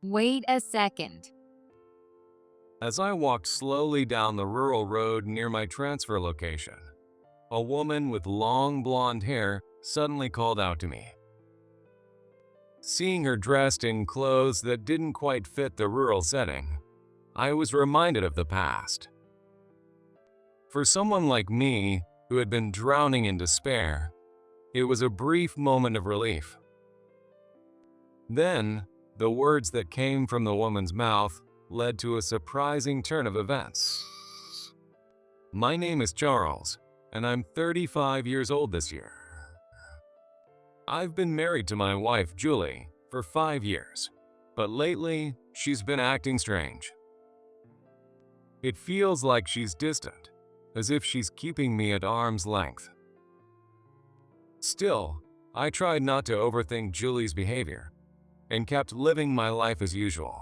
Wait a second. As I walked slowly down the rural road near my transfer location, a woman with long blonde hair suddenly called out to me. Seeing her dressed in clothes that didn't quite fit the rural setting, I was reminded of the past. For someone like me, who had been drowning in despair, it was a brief moment of relief. Then, the words that came from the woman's mouth led to a surprising turn of events. My name is Charles, and I'm 35 years old this year. I've been married to my wife, Julie, for 5 years, but lately, she's been acting strange. It feels like she's distant, as if she's keeping me at arm's length. Still, I tried not to overthink Julie's behavior and kept living my life as usual.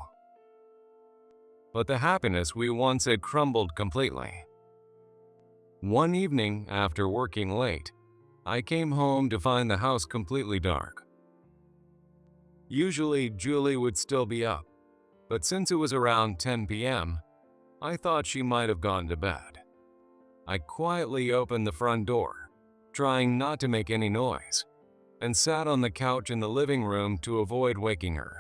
But the happiness we once had crumbled completely. One evening after working late, I came home to find the house completely dark. Usually, Julie would still be up, but since it was around 10 p.m., I thought she might have gone to bed. I quietly opened the front door, trying not to make any noise, and sat on the couch in the living room to avoid waking her.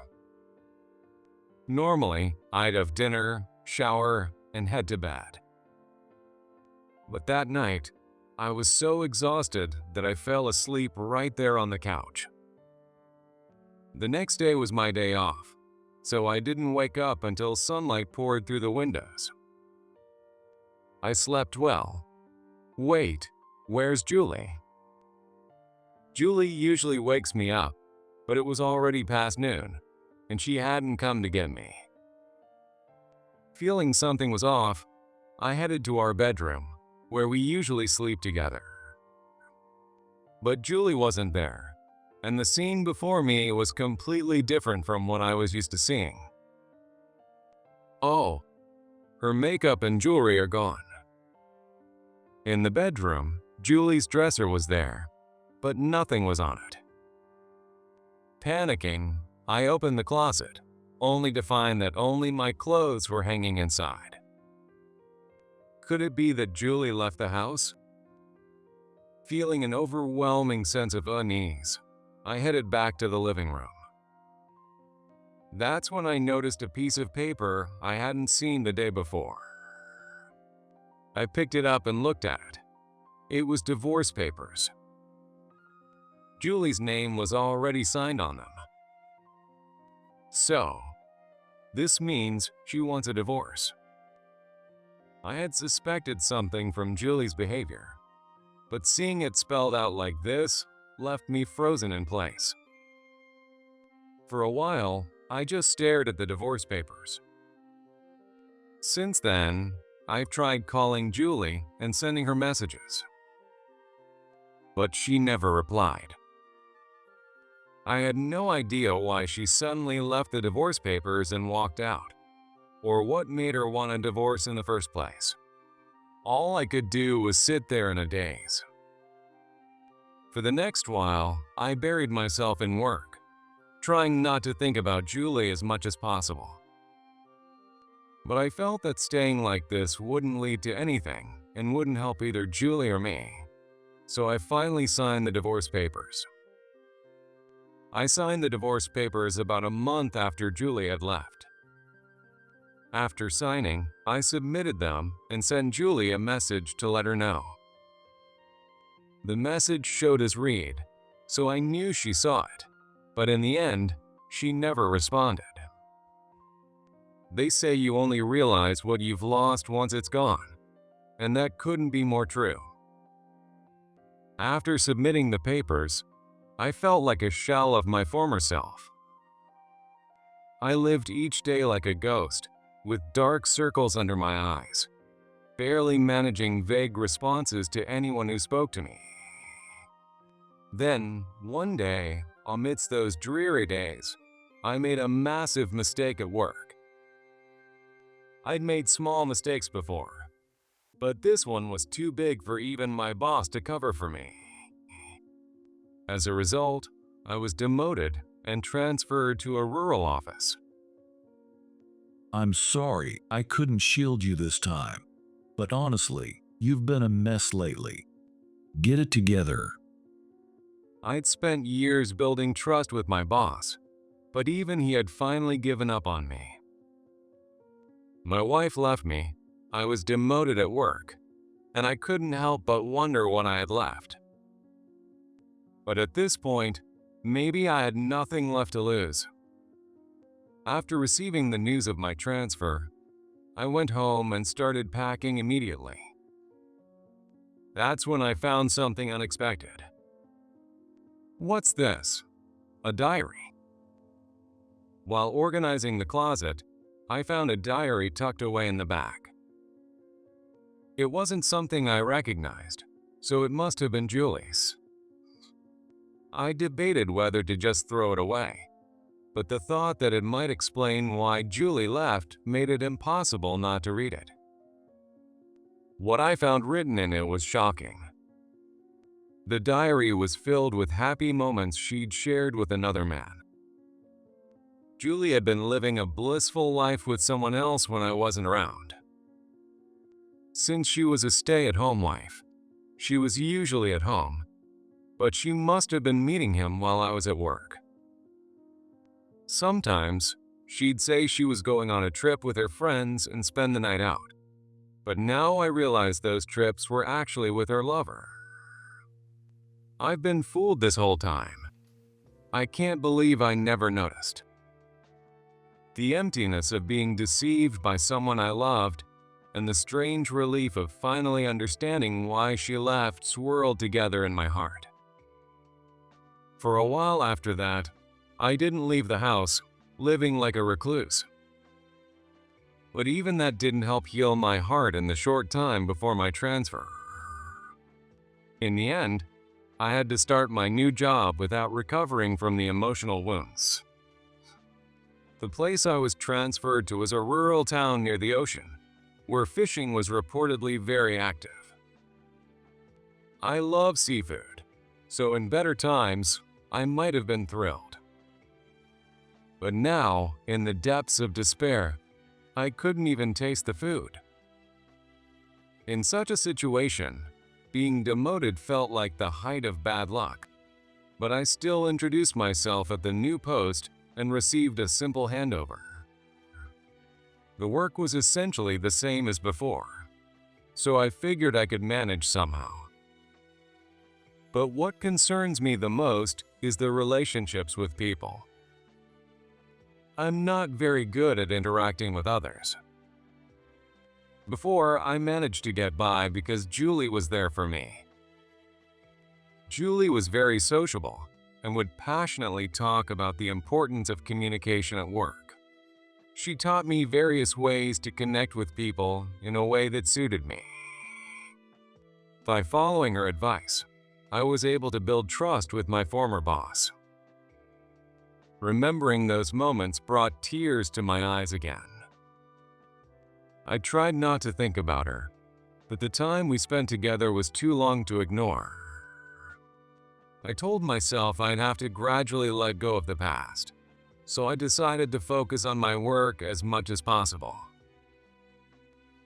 Normally, I'd have dinner, shower, and head to bed. But that night, I was so exhausted that I fell asleep right there on the couch. The next day was my day off, so I didn't wake up until sunlight poured through the windows. I slept well. Wait, where's Julie? Julie usually wakes me up, but it was already past noon, and she hadn't come to get me. Feeling something was off, I headed to our bedroom, where we usually sleep together. But Julie wasn't there, and the scene before me was completely different from what I was used to seeing. Oh, her makeup and jewelry are gone. In the bedroom, Julie's dresser was there, but nothing was on it. Panicking, I opened the closet, only to find that only my clothes were hanging inside. Could it be that Julie left the house? Feeling an overwhelming sense of unease, I headed back to the living room. That's when I noticed a piece of paper I hadn't seen the day before. I picked it up and looked at it. It was divorce papers. Julie's name was already signed on them. So, this means she wants a divorce. I had suspected something from Julie's behavior, but seeing it spelled out like this left me frozen in place. For a while, I just stared at the divorce papers. Since then, I've tried calling Julie and sending her messages, but she never replied. I had no idea why she suddenly left the divorce papers and walked out, or what made her want a divorce in the first place. All I could do was sit there in a daze. For the next while, I buried myself in work, trying not to think about Julie as much as possible. But I felt that staying like this wouldn't lead to anything and wouldn't help either Julie or me, so I finally signed the divorce papers. I signed the divorce papers about a month after Julie had left. After signing, I submitted them and sent Julie a message to let her know. The message showed as read, so I knew she saw it, but in the end, she never responded. They say you only realize what you've lost once it's gone, and that couldn't be more true. After submitting the papers, I felt like a shell of my former self. I lived each day like a ghost, with dark circles under my eyes, barely managing vague responses to anyone who spoke to me. Then, one day, amidst those dreary days, I made a massive mistake at work. I'd made small mistakes before, but this one was too big for even my boss to cover for me. As a result, I was demoted and transferred to a rural office. I'm sorry I couldn't shield you this time, but honestly, you've been a mess lately. Get it together. I'd spent years building trust with my boss, but even he had finally given up on me. My wife left me, I was demoted at work, and I couldn't help but wonder what I had left. But at this point, maybe I had nothing left to lose. After receiving the news of my transfer, I went home and started packing immediately. That's when I found something unexpected. What's this? A diary. While organizing the closet, I found a diary tucked away in the back. It wasn't something I recognized, so it must have been Julie's. I debated whether to just throw it away, but the thought that it might explain why Julie left made it impossible not to read it. What I found written in it was shocking. The diary was filled with happy moments she'd shared with another man. Julie had been living a blissful life with someone else when I wasn't around. Since she was a stay-at-home wife, she was usually at home, but she must have been meeting him while I was at work. Sometimes, she'd say she was going on a trip with her friends and spend the night out, but now I realize those trips were actually with her lover. I've been fooled this whole time. I can't believe I never noticed. The emptiness of being deceived by someone I loved and the strange relief of finally understanding why she left swirled together in my heart. For a while after that, I didn't leave the house, living like a recluse. But even that didn't help heal my heart in the short time before my transfer. In the end, I had to start my new job without recovering from the emotional wounds. The place I was transferred to was a rural town near the ocean, where fishing was reportedly very active. I love seafood, so in better times, I might have been thrilled. But now, in the depths of despair, I couldn't even taste the food. In such a situation, being demoted felt like the height of bad luck, but I still introduced myself at the new post and received a simple handover. The work was essentially the same as before, so I figured I could manage somehow. But what concerns me the most is the relationships with people. I'm not very good at interacting with others. Before, I managed to get by because Julie was there for me. Julie was very sociable and would passionately talk about the importance of communication at work. She taught me various ways to connect with people in a way that suited me. By following her advice, I was able to build trust with my former boss. Remembering those moments brought tears to my eyes again. I tried not to think about her, but the time we spent together was too long to ignore. I told myself I'd have to gradually let go of the past, so I decided to focus on my work as much as possible.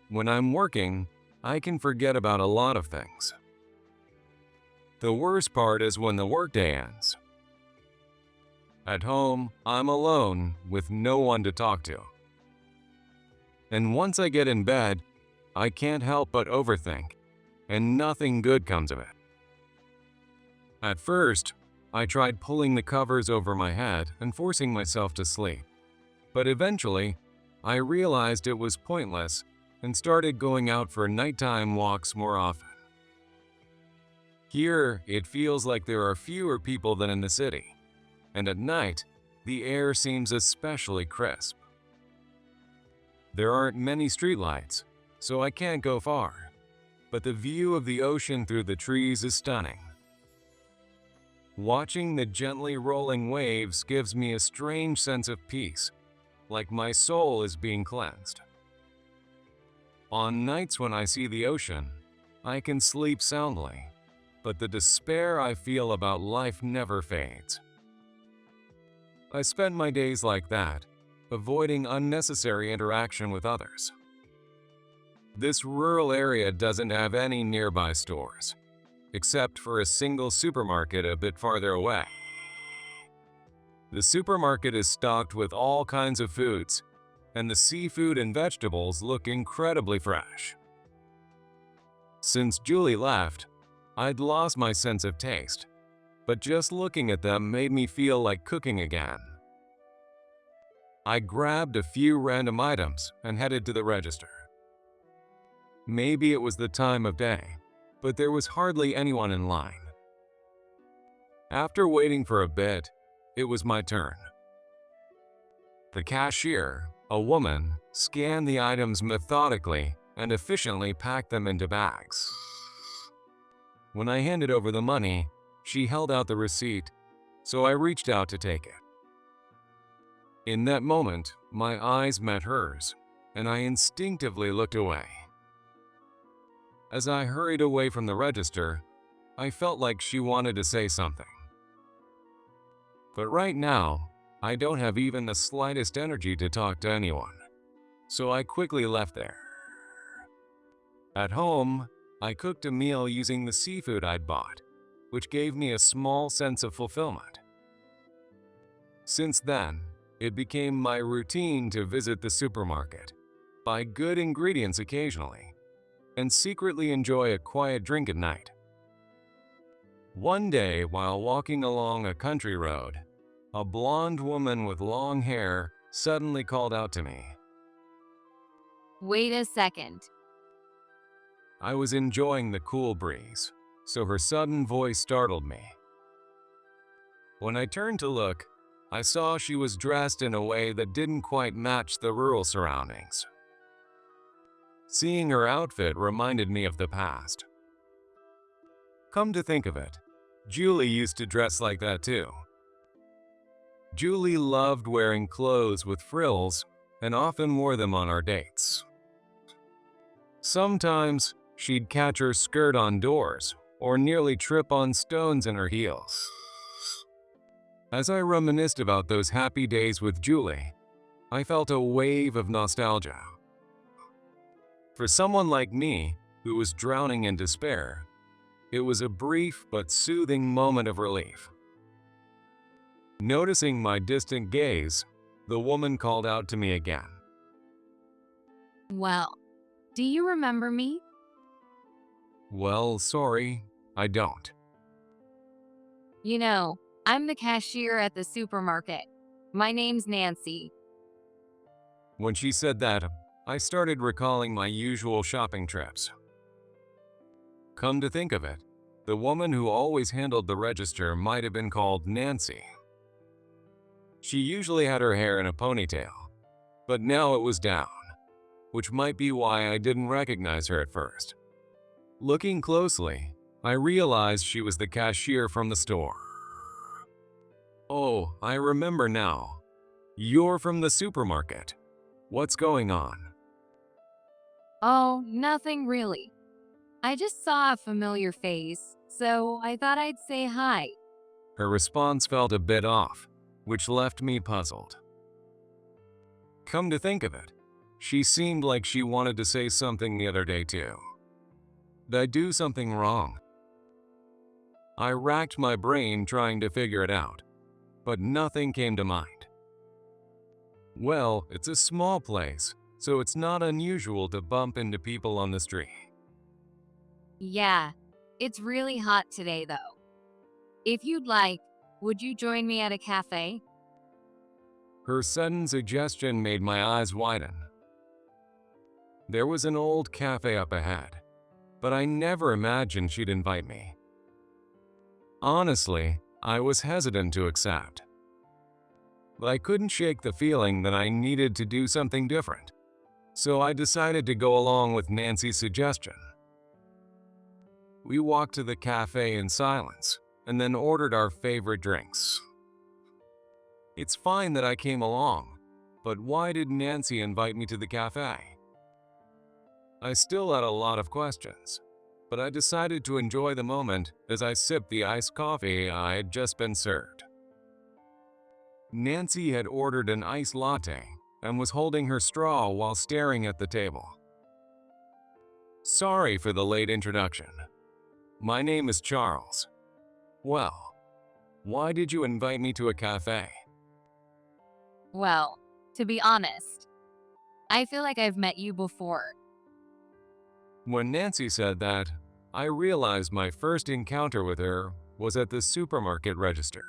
When I'm working, I can forget about a lot of things. The worst part is when the workday ends. At home, I'm alone with no one to talk to. And once I get in bed, I can't help but overthink, and nothing good comes of it. At first, I tried pulling the covers over my head and forcing myself to sleep. But eventually, I realized it was pointless and started going out for nighttime walks more often. Here, it feels like there are fewer people than in the city, and at night, the air seems especially crisp. There aren't many streetlights, so I can't go far, but the view of the ocean through the trees is stunning. Watching the gently rolling waves gives me a strange sense of peace, like my soul is being cleansed. On nights when I see the ocean, I can sleep soundly, but the despair I feel about life never fades. I spend my days like that, avoiding unnecessary interaction with others. This rural area doesn't have any nearby stores, except for a single supermarket a bit farther away. The supermarket is stocked with all kinds of foods, and the seafood and vegetables look incredibly fresh. Since Julie left, I'd lost my sense of taste, but just looking at them made me feel like cooking again. I grabbed a few random items and headed to the register. Maybe it was the time of day, but there was hardly anyone in line. After waiting for a bit, it was my turn. The cashier, a woman, scanned the items methodically and efficiently packed them into bags. When I handed over the money, she held out the receipt, so I reached out to take it. In that moment, my eyes met hers, and I instinctively looked away. As I hurried away from the register, I felt like she wanted to say something. But right now, I don't have even the slightest energy to talk to anyone, so I quickly left there. At home, I cooked a meal using the seafood I'd bought, which gave me a small sense of fulfillment. Since then, it became my routine to visit the supermarket, buy good ingredients occasionally, and secretly enjoy a quiet drink at night. One day, while walking along a country road, a blonde woman with long hair suddenly called out to me. Wait a second. I was enjoying the cool breeze, so her sudden voice startled me. When I turned to look, I saw she was dressed in a way that didn't quite match the rural surroundings. Seeing her outfit reminded me of the past. Come to think of it, Julie used to dress like that too. Julie loved wearing clothes with frills and often wore them on our dates. Sometimes she'd catch her skirt on doors or nearly trip on stones in her heels. As I reminisced about those happy days with Julie, I felt a wave of nostalgia. For someone like me, who was drowning in despair, it was a brief but soothing moment of relief. Noticing my distant gaze, the woman called out to me again. Well, do you remember me? Well, sorry, I don't. You know, I'm the cashier at the supermarket. My name's Nancy. When she said that, I started recalling my usual shopping trips. Come to think of it, the woman who always handled the register might have been called Nancy. She usually had her hair in a ponytail, but now it was down, which might be why I didn't recognize her at first. Looking closely, I realized she was the cashier from the store. Oh, I remember now. You're from the supermarket. What's going on? Oh, nothing really. I just saw a familiar face, so I thought I'd say hi. Her response felt a bit off, which left me puzzled. Come to think of it, she seemed like she wanted to say something the other day too. Did I do something wrong? I racked my brain trying to figure it out, but nothing came to mind. Well, it's a small place, so it's not unusual to bump into people on the street. Yeah, it's really hot today though. If you'd like, would you join me at a cafe? Her sudden suggestion made my eyes widen. There was an old cafe up ahead, but I never imagined she'd invite me. Honestly, I was hesitant to accept. But I couldn't shake the feeling that I needed to do something different, so I decided to go along with Nancy's suggestion. We walked to the cafe in silence and then ordered our favorite drinks. It's fine that I came along, but why did Nancy invite me to the cafe? I still had a lot of questions, but I decided to enjoy the moment as I sipped the iced coffee I had just been served. Nancy had ordered an iced latte, and was holding her straw while staring at the table. Sorry for the late introduction. My name is Charles. Well, why did you invite me to a cafe? Well, to be honest, I feel like I've met you before. When Nancy said that, I realized my first encounter with her was at the supermarket register.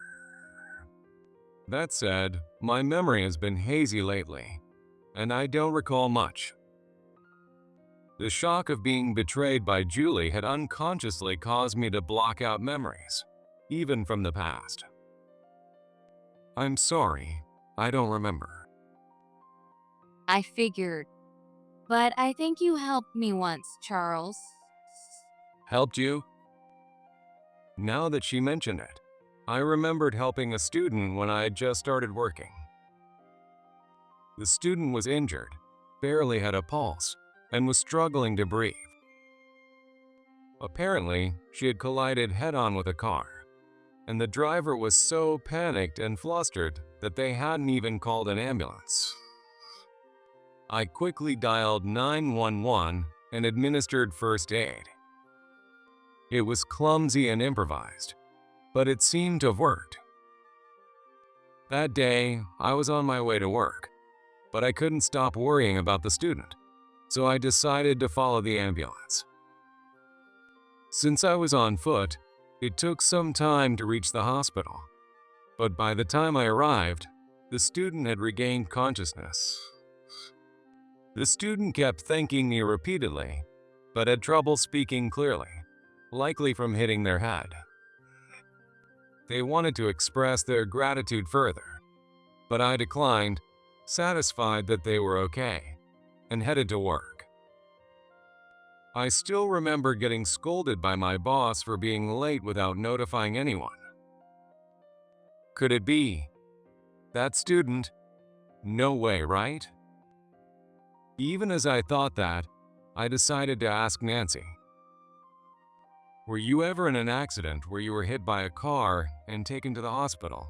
That said, my memory has been hazy lately, and I don't recall much. The shock of being betrayed by Julie had unconsciously caused me to block out memories, even from the past. I'm sorry, I don't remember. I figured. But I think you helped me once, Charles. Helped you? Now that she mentioned it, I remembered helping a student when I had just started working. The student was injured, barely had a pulse, and was struggling to breathe. Apparently, she had collided head-on with a car, and the driver was so panicked and flustered that they hadn't even called an ambulance. I quickly dialed 911 and administered first aid. It was clumsy and improvised, but it seemed to have worked. That day, I was on my way to work, but I couldn't stop worrying about the student, so I decided to follow the ambulance. Since I was on foot, it took some time to reach the hospital, but by the time I arrived, the student had regained consciousness. The student kept thanking me repeatedly, but had trouble speaking clearly, likely from hitting their head. They wanted to express their gratitude further, but I declined, satisfied that they were okay, and headed to work. I still remember getting scolded by my boss for being late without notifying anyone. Could it be that student? No way, right? Even as I thought that, I decided to ask Nancy. Were you ever in an accident where you were hit by a car and taken to the hospital?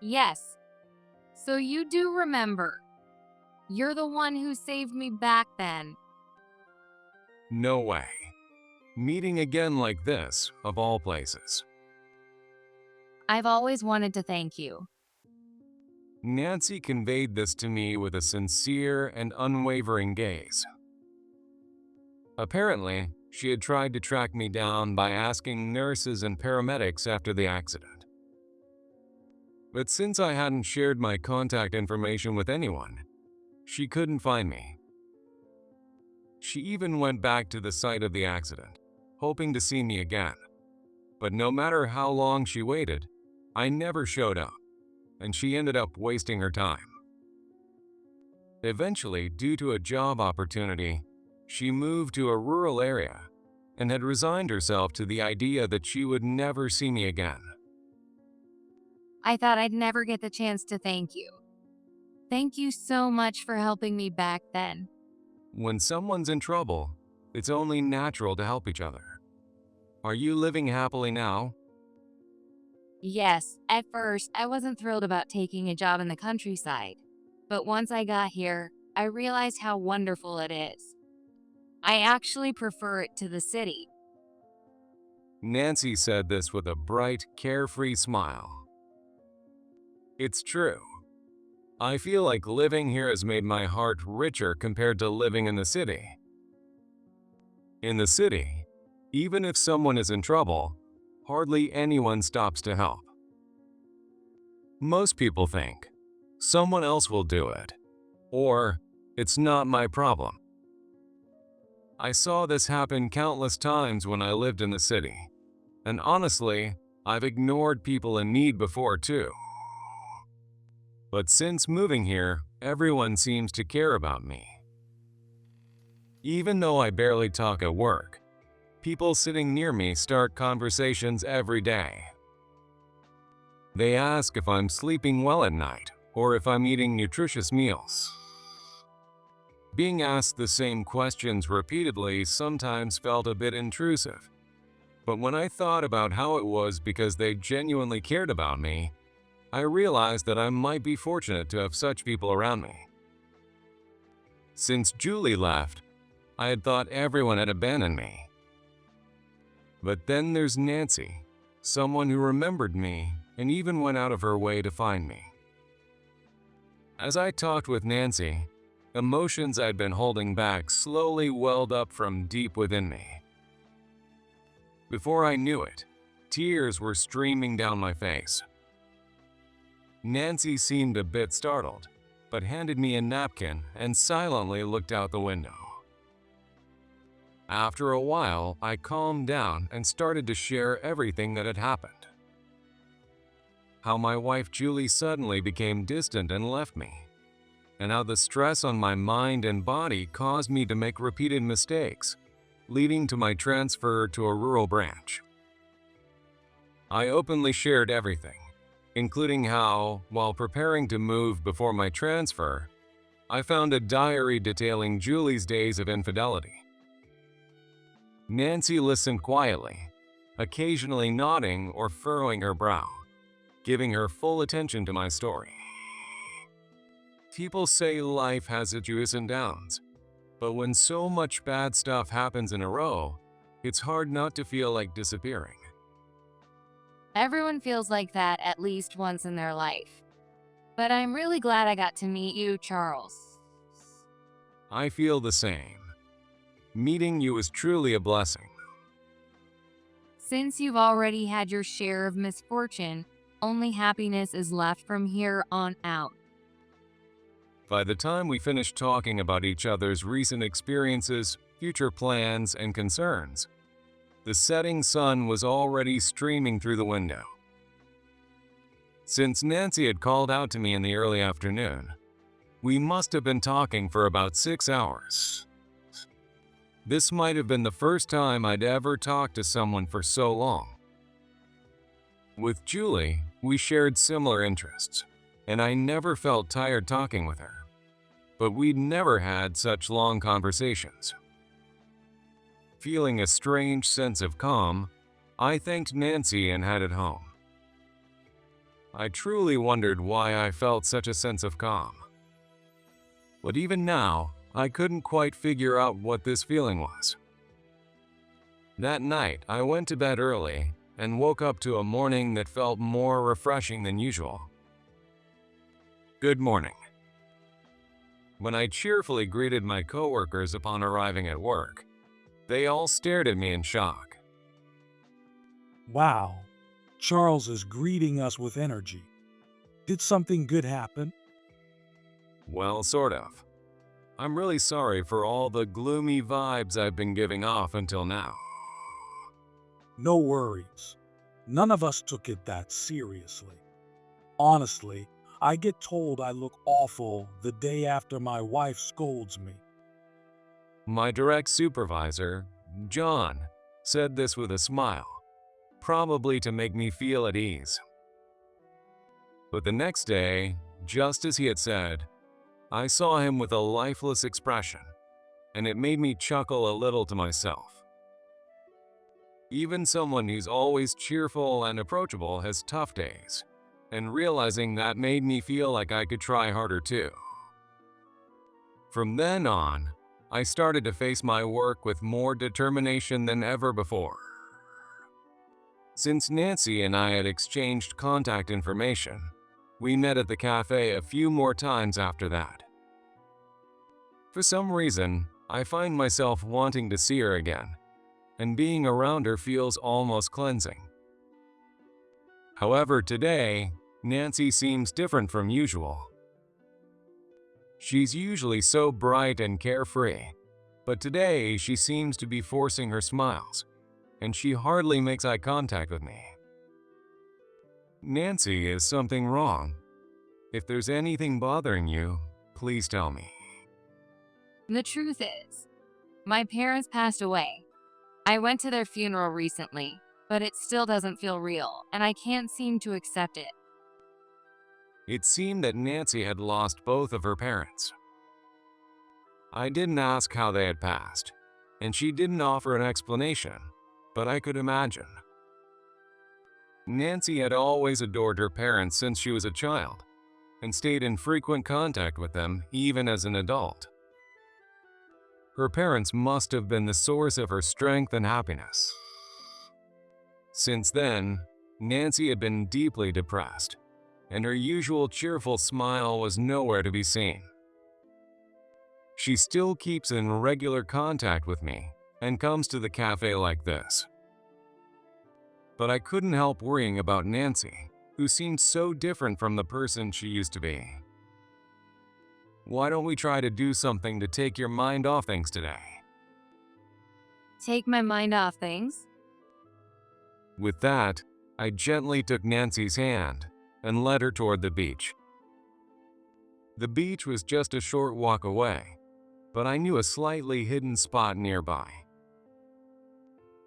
Yes. So you do remember. You're the one who saved me back then. No way. Meeting again like this, of all places. I've always wanted to thank you. Nancy conveyed this to me with a sincere and unwavering gaze. Apparently, she had tried to track me down by asking nurses and paramedics after the accident. But since I hadn't shared my contact information with anyone, she couldn't find me. She even went back to the site of the accident, hoping to see me again. But no matter how long she waited, I never showed up, and she ended up wasting her time. Eventually, due to a job opportunity, she moved to a rural area and had resigned herself to the idea that she would never see me again. I thought I'd never get the chance to thank you. Thank you so much for helping me back then. When someone's in trouble, it's only natural to help each other. Are you living happily now? Yes, at first, I wasn't thrilled about taking a job in the countryside. But once I got here, I realized how wonderful it is. I actually prefer it to the city. Nancy said this with a bright, carefree smile. It's true. I feel like living here has made my heart richer compared to living in the city. In the city, even if someone is in trouble, hardly anyone stops to help. Most people think, someone else will do it, or it's not my problem. I saw this happen countless times when I lived in the city, and honestly, I've ignored people in need before too. But since moving here, everyone seems to care about me. Even though I barely talk at work, people sitting near me start conversations every day. They ask if I'm sleeping well at night or if I'm eating nutritious meals. Being asked the same questions repeatedly sometimes felt a bit intrusive, but when I thought about how it was because they genuinely cared about me, I realized that I might be fortunate to have such people around me. Since Julie left, I had thought everyone had abandoned me. But then there's Nancy, someone who remembered me and even went out of her way to find me. As I talked with Nancy, emotions I'd been holding back slowly welled up from deep within me. Before I knew it, tears were streaming down my face. Nancy seemed a bit startled, but handed me a napkin and silently looked out the window. After a while, I calmed down and started to share everything that had happened. How my wife Julie suddenly became distant and left me, and how the stress on my mind and body caused me to make repeated mistakes, leading to my transfer to a rural branch. I openly shared everything, including how, while preparing to move before my transfer, I found a diary detailing Julie's days of infidelity. Nancy listened quietly, occasionally nodding or furrowing her brow, giving her full attention to my story. People say life has its ups and downs, but when so much bad stuff happens in a row, it's hard not to feel like disappearing. Everyone feels like that at least once in their life. But I'm really glad I got to meet you, Charles. I feel the same. Meeting you is truly a blessing. Since you've already had your share of misfortune, only happiness is left from here on out. By the time we finished talking about each other's recent experiences, future plans, and concerns, the setting sun was already streaming through the window. Since Nancy had called out to me in the early afternoon, we must have been talking for about 6 hours. This might have been the first time I'd ever talked to someone for so long. With Julie, we shared similar interests, and I never felt tired talking with her. But we'd never had such long conversations. Feeling a strange sense of calm, I thanked Nancy and headed home. I truly wondered why I felt such a sense of calm. But even now, I couldn't quite figure out what this feeling was. That night, I went to bed early and woke up to a morning that felt more refreshing than usual. Good morning. When I cheerfully greeted my coworkers upon arriving at work, they all stared at me in shock. Wow, Charles is greeting us with energy. Did something good happen? Well, sort of. I'm really sorry for all the gloomy vibes I've been giving off until now. No worries. None of us took it that seriously. Honestly, I get told I look awful the day after my wife scolds me. My direct supervisor, John, said this with a smile, probably to make me feel at ease. But the next day, just as he had said, I saw him with a lifeless expression, and it made me chuckle a little to myself. Even someone who's always cheerful and approachable has tough days, and realizing that made me feel like I could try harder too. From then on, I started to face my work with more determination than ever before. Since Nancy and I had exchanged contact information, we met at the cafe a few more times after that. For some reason, I find myself wanting to see her again, and being around her feels almost cleansing. However, today, Nancy seems different from usual. She's usually so bright and carefree, but today she seems to be forcing her smiles, and she hardly makes eye contact with me. Nancy, is something wrong? If there's anything bothering you, please tell me. The truth is, my parents passed away. I went to their funeral recently, but it still doesn't feel real, and I can't seem to accept it. It seemed that Nancy had lost both of her parents. I didn't ask how they had passed, and she didn't offer an explanation, but I could imagine. Nancy had always adored her parents since she was a child, and stayed in frequent contact with them even as an adult. Her parents must have been the source of her strength and happiness. Since then, Nancy had been deeply depressed, and her usual cheerful smile was nowhere to be seen. She still keeps in regular contact with me and comes to the cafe like this. But I couldn't help worrying about Nancy, who seemed so different from the person she used to be. Why don't we try to do something to take your mind off things today? Take my mind off things? With that, I gently took Nancy's hand and led her toward the beach. The beach was just a short walk away, but I knew a slightly hidden spot nearby.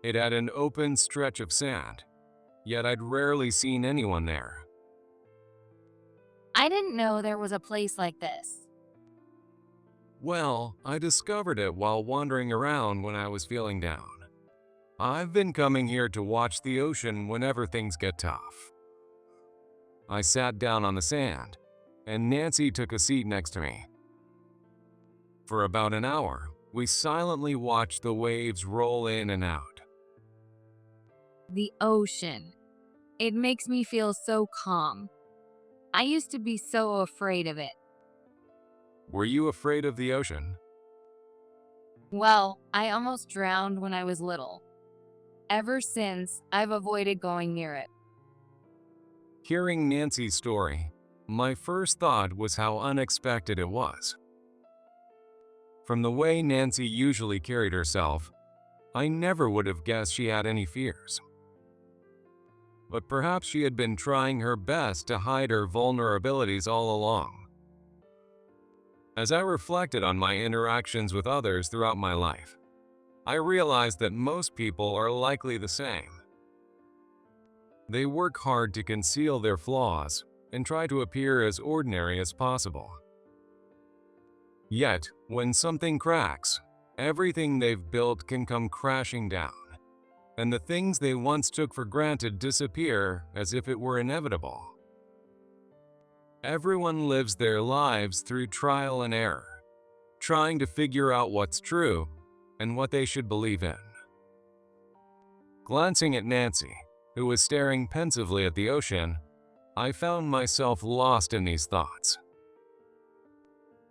It had an open stretch of sand, yet I'd rarely seen anyone there. I didn't know there was a place like this. Well, I discovered it while wandering around when I was feeling down. I've been coming here to watch the ocean whenever things get tough. I sat down on the sand, and Nancy took a seat next to me. For about an hour, we silently watched the waves roll in and out. The ocean. It makes me feel so calm. I used to be so afraid of it. Were you afraid of the ocean? Well, I almost drowned when I was little. Ever since, I've avoided going near it. Hearing Nancy's story, my first thought was how unexpected it was. From the way Nancy usually carried herself, I never would have guessed she had any fears. But perhaps she had been trying her best to hide her vulnerabilities all along. As I reflected on my interactions with others throughout my life, I realized that most people are likely the same. They work hard to conceal their flaws and try to appear as ordinary as possible. Yet, when something cracks, everything they've built can come crashing down, and the things they once took for granted disappear as if it were inevitable. Everyone lives their lives through trial and error, trying to figure out what's true and what they should believe in. Glancing at Nancy, who was staring pensively at the ocean, I found myself lost in these thoughts.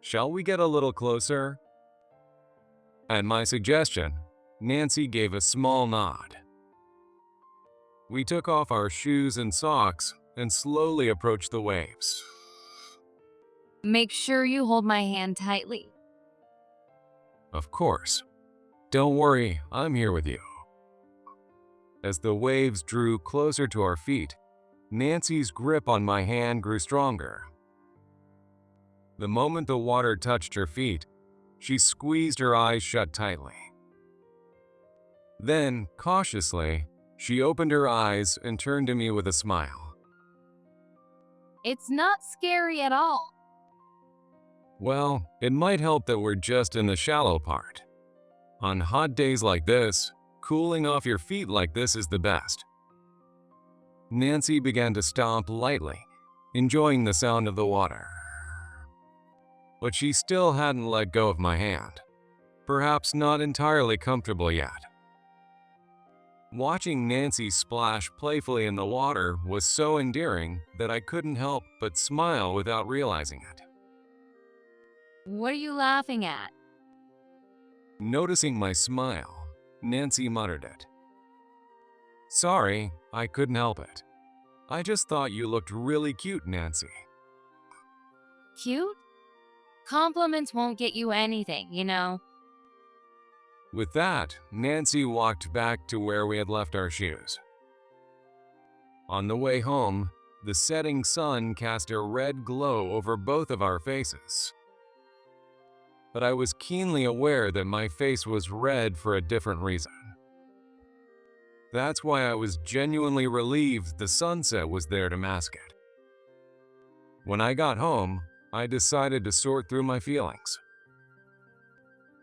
Shall we get a little closer? At my suggestion, Nancy gave a small nod. We took off our shoes and socks and slowly approached the waves. Make sure you hold my hand tightly. Of course. Don't worry, I'm here with you. As the waves drew closer to our feet, Nancy's grip on my hand grew stronger. The moment the water touched her feet, she squeezed her eyes shut tightly. Then, cautiously, she opened her eyes and turned to me with a smile. It's not scary at all. Well, it might help that we're just in the shallow part. On hot days like this, cooling off your feet like this is the best. Nancy began to stomp lightly, enjoying the sound of the water. But she still hadn't let go of my hand, perhaps not entirely comfortable yet. Watching Nancy splash playfully in the water was so endearing that I couldn't help but smile without realizing it. What are you laughing at? Noticing my smile, Nancy muttered it. Sorry, I couldn't help it. I just thought you looked really cute, Nancy. Cute? Compliments won't get you anything, you know. With that, Nancy walked back to where we had left our shoes. On the way home, the setting sun cast a red glow over both of our faces. But I was keenly aware that my face was red for a different reason. That's why I was genuinely relieved the sunset was there to mask it. When I got home, I decided to sort through my feelings.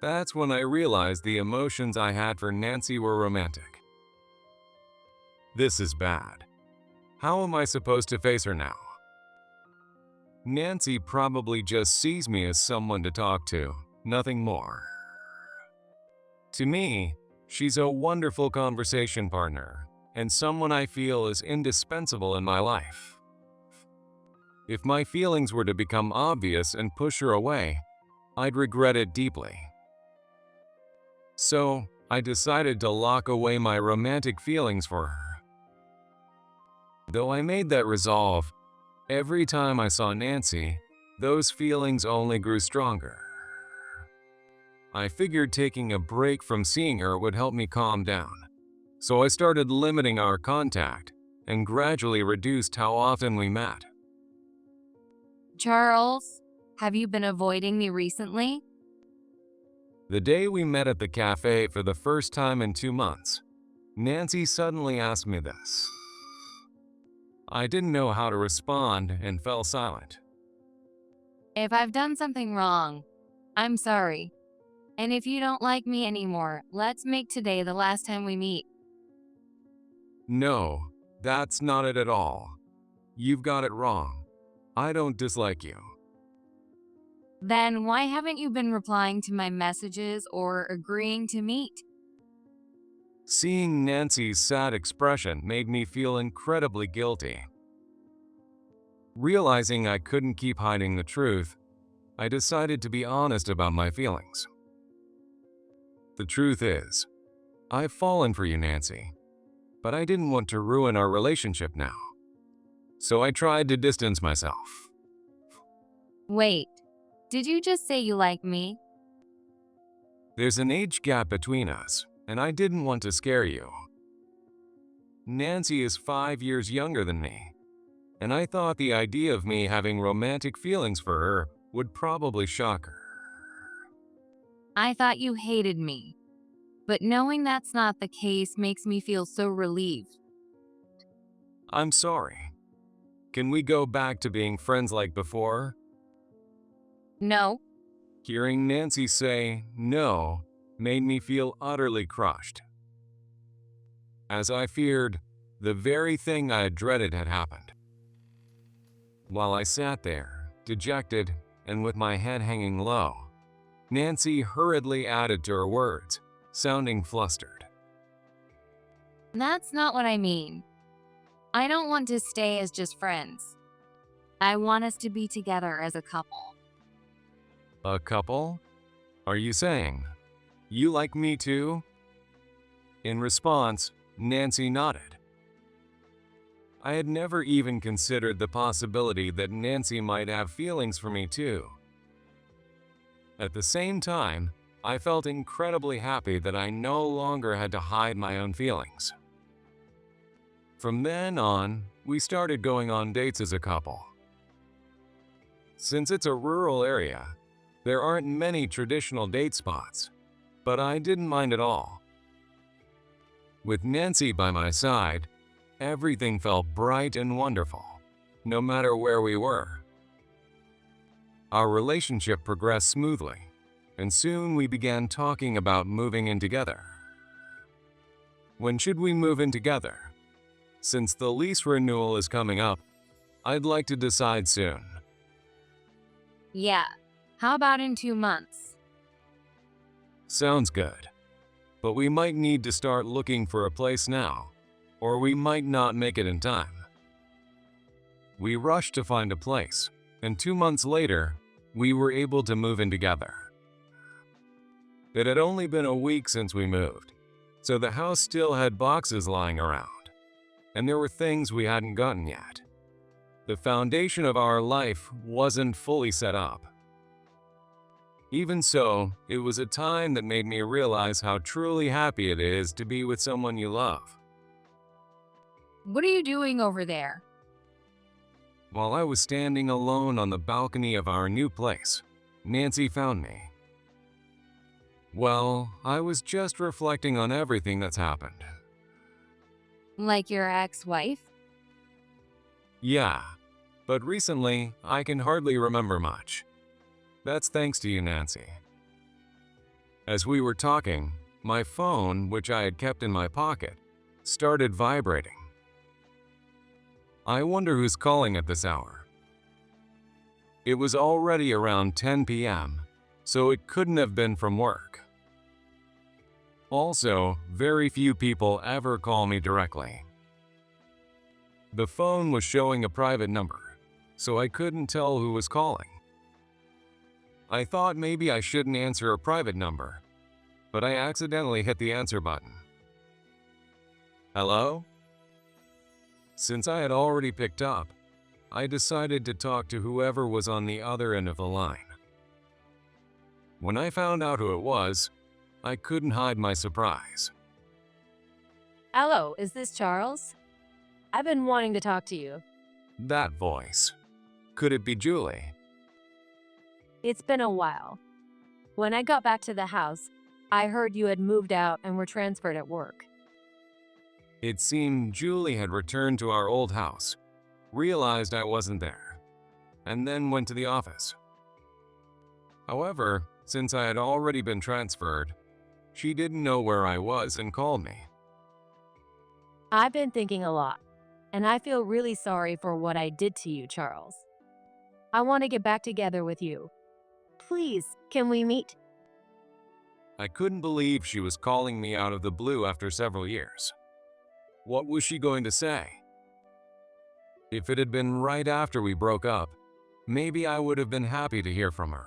That's when I realized the emotions I had for Nancy were romantic. This is bad. How am I supposed to face her now? Nancy probably just sees me as someone to talk to, nothing more. To me, she's a wonderful conversation partner and someone I feel is indispensable in my life. If my feelings were to become obvious and push her away, I'd regret it deeply. So, I decided to lock away my romantic feelings for her. Though I made that resolve, every time I saw Nancy, those feelings only grew stronger. I figured taking a break from seeing her would help me calm down, so I started limiting our contact and gradually reduced how often we met. Charles, have you been avoiding me recently? The day we met at the cafe for the first time in 2 months, Nancy suddenly asked me this. I didn't know how to respond and fell silent. If I've done something wrong, I'm sorry. And if you don't like me anymore, let's make today the last time we meet. No, that's not it at all. You've got it wrong. I don't dislike you. Then why haven't you been replying to my messages or agreeing to meet? Seeing Nancy's sad expression made me feel incredibly guilty. Realizing I couldn't keep hiding the truth, I decided to be honest about my feelings. The truth is, I've fallen for you, Nancy, but I didn't want to ruin our relationship now. So I tried to distance myself. Wait, did you just say you like me? There's an age gap between us, and I didn't want to scare you. Nancy is 5 years younger than me, and I thought the idea of me having romantic feelings for her would probably shock her. I thought you hated me. But knowing that's not the case makes me feel so relieved. I'm sorry. Can we go back to being friends like before? No, Hearing Nancy say no made me feel utterly crushed. As I feared, the very thing I had dreaded had happened. While I sat there, dejected and with my head hanging low, Nancy hurriedly added to her words, sounding flustered. that's not what I mean. I don't want to stay as just friends. I want us to be together as a couple. A couple? Are you saying you like me too? In response, Nancy nodded. I had never even considered the possibility that Nancy might have feelings for me too. At the same time, I felt incredibly happy that I no longer had to hide my own feelings. From then on, we started going on dates as a couple. Since it's a rural area, there aren't many traditional date spots, but I didn't mind at all. With Nancy by my side, everything felt bright and wonderful, no matter where we were. Our relationship progressed smoothly, and soon we began talking about moving in together. When should we move in together? Since the lease renewal is coming up, I'd like to decide soon. Yeah, how about in 2 months? Sounds good. But we might need to start looking for a place now, or we might not make it in time. We rushed to find a place, and 2 months later, we were able to move in together. It had only been a week since we moved, so the house still had boxes lying around, and there were things we hadn't gotten yet. The foundation of our life wasn't fully set up. Even so, it was a time that made me realize how truly happy it is to be with someone you love. What are you doing over there? While I was standing alone on the balcony of our new place, Nancy found me. Well, I was just reflecting on everything that's happened. Like your ex-wife? Yeah, but recently, I can hardly remember much. That's thanks to you, Nancy. As we were talking, my phone, which I had kept in my pocket, started vibrating. I wonder who's calling at this hour. It was already around 10 p.m., so it couldn't have been from work. Also, very few people ever call me directly. The phone was showing a private number, so I couldn't tell who was calling. I thought maybe I shouldn't answer a private number, but I accidentally hit the answer button. Hello? Since I had already picked up, I decided to talk to whoever was on the other end of the line. When I found out who it was, I couldn't hide my surprise. Hello, is this Charles? I've been wanting to talk to you. That voice. Could it be Julie? It's been a while. When I got back to the house, I heard you had moved out and were transferred at work. It seemed Julie had returned to our old house, realized I wasn't there, and then went to the office. However, since I had already been transferred, she didn't know where I was and called me. I've been thinking a lot, and I feel really sorry for what I did to you, Charles. I want to get back together with you. Please, can we meet? I couldn't believe she was calling me out of the blue after several years. What was she going to say? If it had been right after we broke up, maybe I would have been happy to hear from her.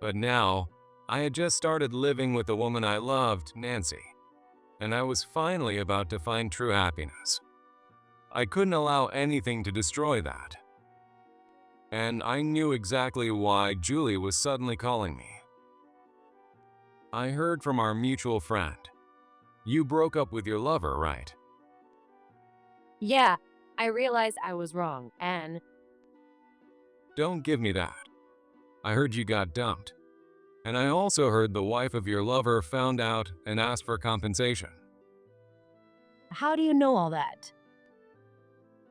But now, I had just started living with the woman I loved, Nancy, and I was finally about to find true happiness. I couldn't allow anything to destroy that. And I knew exactly why Julie was suddenly calling me. I heard from our mutual friend. You broke up with your lover, right? Yeah, I realized I was wrong, and Don't give me that. I heard you got dumped. And I also heard the wife of your lover found out and asked for compensation. how do you know all that?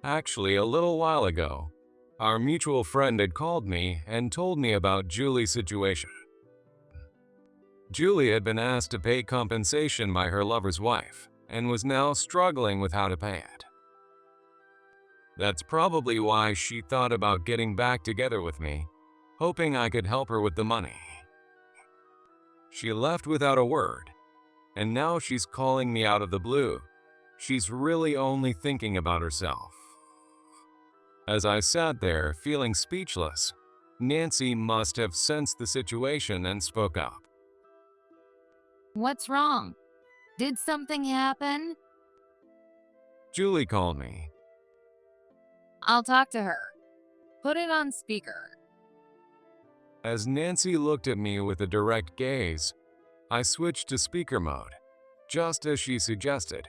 Actually, a little while ago, our mutual friend had called me and told me about Julie's situation. Julie had been asked to pay compensation by her lover's wife and was now struggling with how to pay it. That's probably why she thought about getting back together with me, hoping I could help her with the money. She left without a word, and now she's calling me out of the blue. She's really only thinking about herself. As I sat there, feeling speechless, Nancy must have sensed the situation and spoke up. What's wrong? Did something happen? Julie called me. I'll talk to her. Put it on speaker. As Nancy looked at me with a direct gaze, I switched to speaker mode, just as she suggested.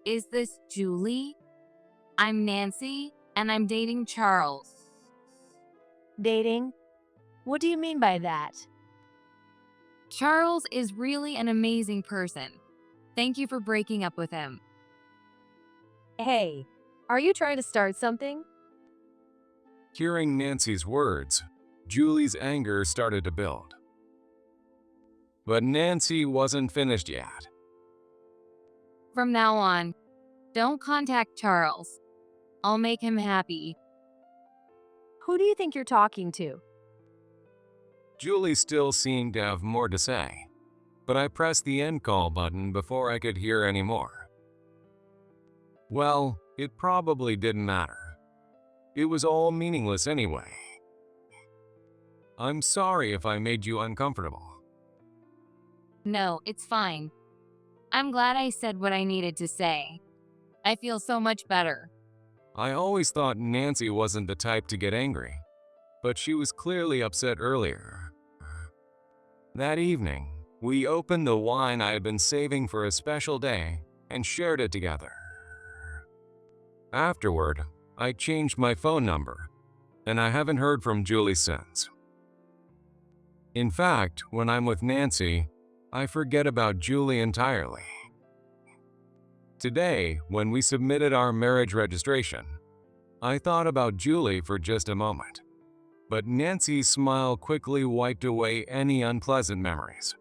Is this Julie? I'm Nancy, and I'm dating Charles. Dating? What do you mean by that? Charles is really an amazing person. Thank you for breaking up with him. Hey, are you trying to start something? Hearing Nancy's words, Julie's anger started to build. But Nancy wasn't finished yet. From now on, don't contact Charles. I'll make him happy. Who do you think you're talking to? Julie still seemed to have more to say, but I pressed the end call button before I could hear any more. Well, it probably didn't matter. It was all meaningless anyway. I'm sorry if I made you uncomfortable. No, it's fine. I'm glad I said what I needed to say. I feel so much better. I always thought Nancy wasn't the type to get angry, but she was clearly upset earlier. That evening, we opened the wine I had been saving for a special day and shared it together. Afterward, I changed my phone number, and I haven't heard from Julie since. In fact, when I'm with Nancy, I forget about Julie entirely. Today, when we submitted our marriage registration, I thought about Julie for just a moment, but Nancy's smile quickly wiped away any unpleasant memories.